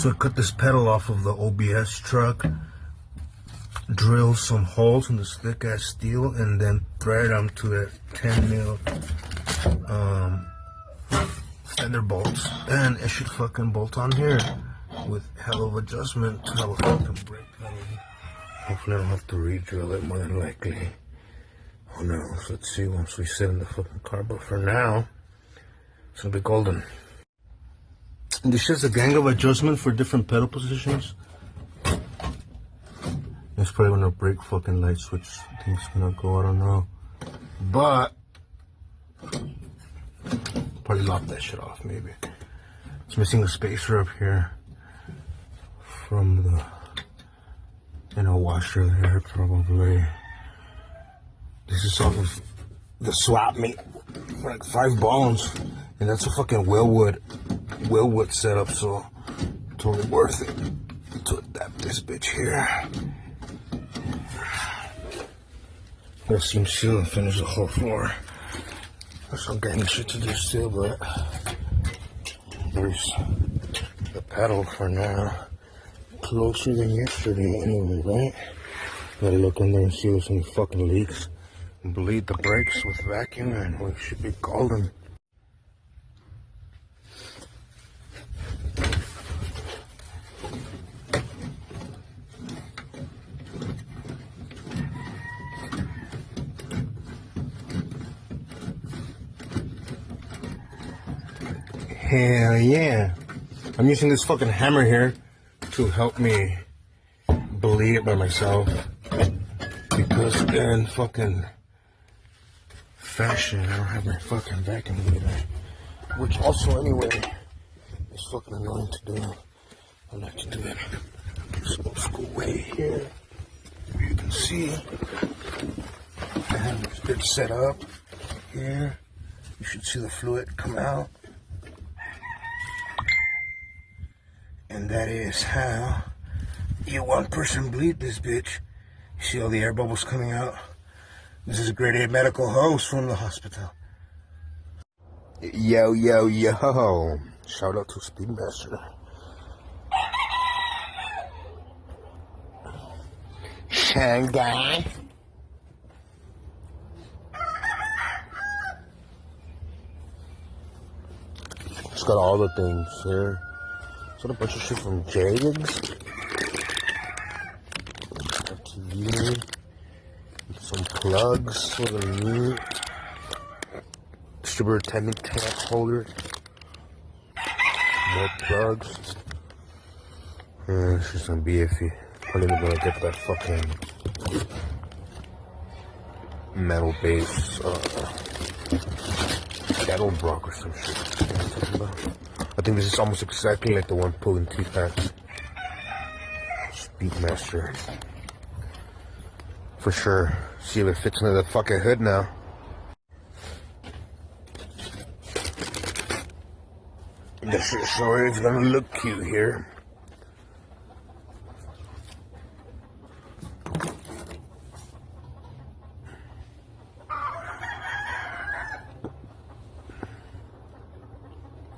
So I cut this pedal off of the OBS truck, drill some holes in this thick ass steel, and then thread them to that 10 mil fender bolts, and it should fucking bolt on here with hell of adjustment to have a fucking brake pedal. Hopefully I don't have to re-drill it, more than likely. Who knows? Let's see once we sit in the fucking car, but for now it's gonna be golden. And this is a gang of adjustment for different pedal positions. It's probably when the brake fucking light switch thing's gonna go, I don't know. But probably lock that shit off maybe. It's missing a spacer up here from the, washer there probably. This is off of the swap meet for like 5 bones. And that's a fucking Willwood setup, so totally worth it to adapt this bitch here. We'll seam seal and finish the whole floor. There's some gang shit to do still, but there's the pedal for now. Closer than yesterday anyway, right? Gotta look in there and see if there's any fucking leaks. And bleed the brakes with vacuum and we should be golden. Hell yeah. I'm using this fucking hammer here to help me bleed it by myself. Because in fucking fashion, I don't have my fucking vacuum cleaner. Which also, anyway, is fucking annoying to do. I like to do it this old school way here. You can see I have this bit set up here. You should see the fluid come out. And that is how you one person bleed this bitch. You see all the air bubbles coming out? This is a grade A medical hose from the hospital. Yo, yo, yo. Shout out to Speedmaster. Shanghai. It's got all the things here. Got a bunch of shit from Jaden's. TV. Some plugs for the new distributor attendant tank holder. More plugs. It's just some BFE. I'm even gonna get that fucking metal base kettle block or some shit. I think this is almost exactly like the one pulling T-Packs. Speedmaster. For sure. See if it fits into the fucking hood now. This shit sure is gonna look cute here.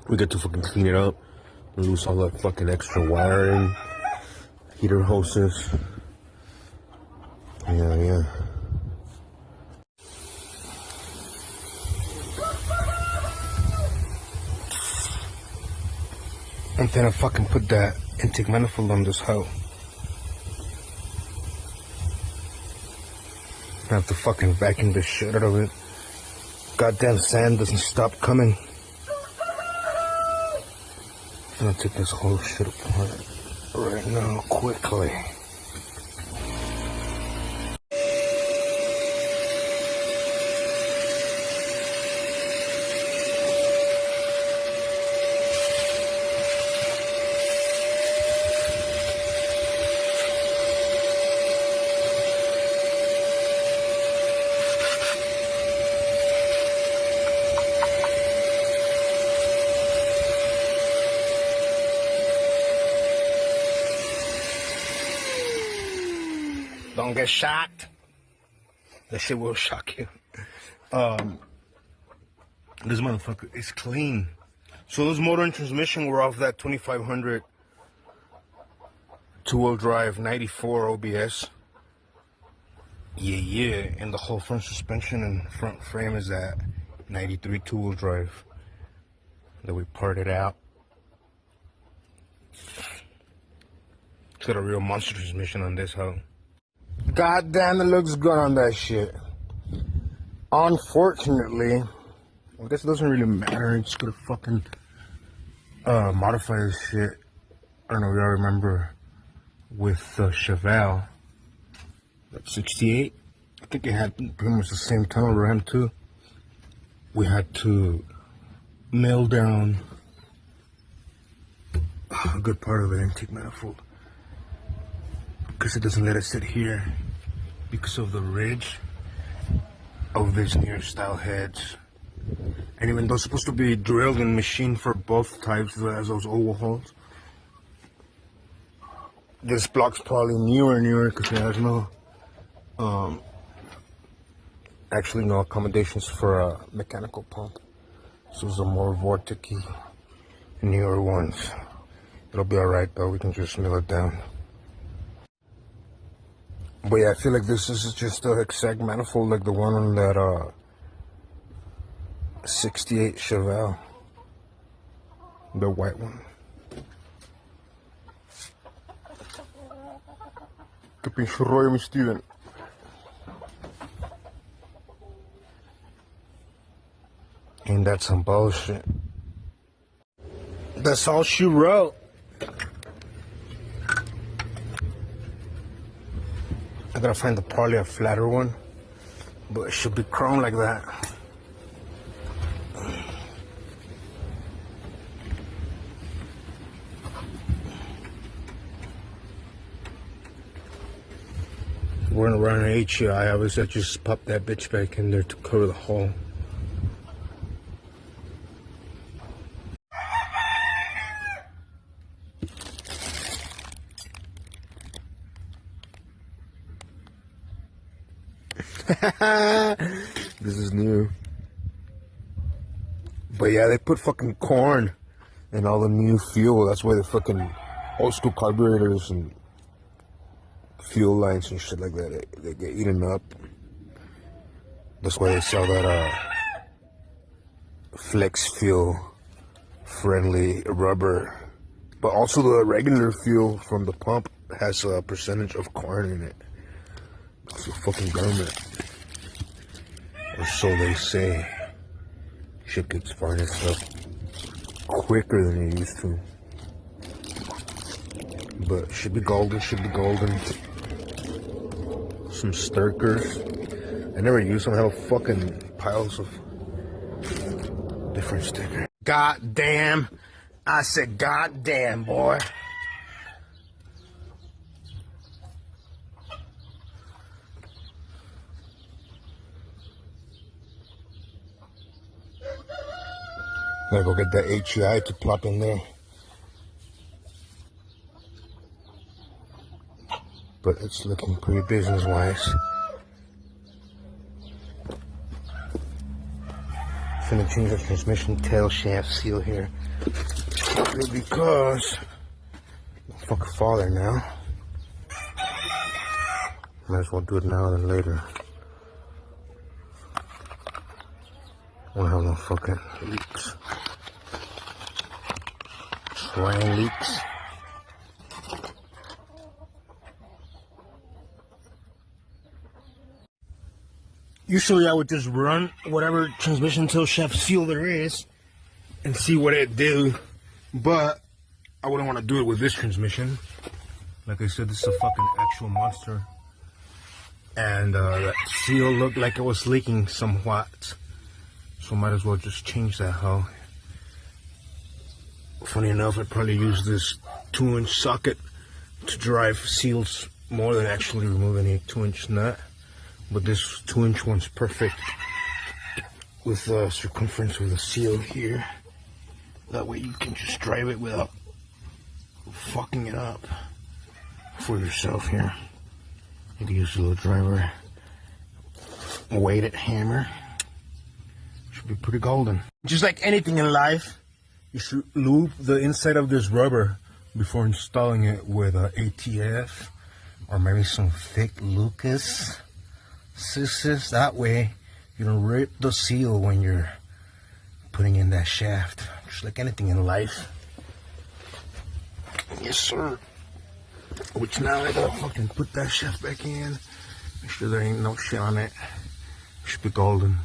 We get to fucking clean it up, lose all that fucking extra wiring, heater hoses. Yeah. And then I fucking put that intake manifold on this hoe. I have to fucking vacuum the shit out of it. Goddamn sand doesn't stop coming. I'm gonna take this whole shit apart right now, quickly. Don't get shocked. That shit will shock you. This motherfucker is clean. So this motor and transmission were off that 2500 two-wheel drive 94 OBS. Yeah. And the whole front suspension and front frame is that 93 two-wheel drive that we parted out. It's got a real monster transmission on this hoe. God damn, it looks good on that shit. Unfortunately, I guess it doesn't really matter. It's gonna fucking modify this shit. I don't know if y'all remember with the Chevy, that 68. I think it had pretty much the same tunnel ram too. We had to nail down a good part of the intake manifold because it doesn't let it sit here because of the ridge of these near style heads. And even though it's supposed to be drilled and machined for both types, as those oval holes, this block's probably newer because it has no actually no accommodations for a mechanical pump. So it's a more vorticy newer ones. It'll be alright though, we can just nail it down. But yeah, I feel like this is just a exact manifold like the one on that 68 Chevy, the white one. Que pinche rollo, mi Steven. Ain't that some bullshit? That's all she wrote. I gotta find probably a flatter one, but it should be chrome like that. We're gonna run an HEI. Obviously, I just pop that bitch back in there to cover the hole. This is new. But yeah, they put fucking corn in all the new fuel. That's why the fucking old school carburetors and fuel lines and shit like that, they get eaten up. That's why they sell that flex fuel friendly rubber. But also the regular fuel from the pump has a percentage of corn in it. It's the fucking government. Or so they say. Shit gets varnished up quicker than it used to. But should be golden, Some stirkers. I never use them. I have fucking piles of different stickers. God damn. I said god damn, boy. Gotta go get that HEI to plop in there. But it's looking pretty business-wise. Finna change the transmission tail shaft seal here. Because I'll fucking fall there now. Might as well do it now than later. I don't have no fucking leaks. Swine leaks. Usually I would just run whatever transmission tail shaft seal there is and see what it do, but I wouldn't want to do it with this transmission. Like I said, this is a fucking actual monster, and that seal looked like it was leaking somewhat, so might as well just change that hoe. Funny enough, I probably use this 2-inch socket to drive seals more than actually remove any 2-inch nut. But this 2-inch one's perfect with the circumference of the seal here. That way you can just drive it without fucking it up for yourself here. You can use a little driver weighted hammer. Should be pretty golden. Just like anything in life, you should lube the inside of this rubber before installing it with a ATF or maybe some thick Lucas scissors. That way you don't rip the seal when you're putting in that shaft, just like anything in life. Yes, sir. Which now I gotta fucking put that shaft back in. Make sure there ain't no shit on it. Should be golden.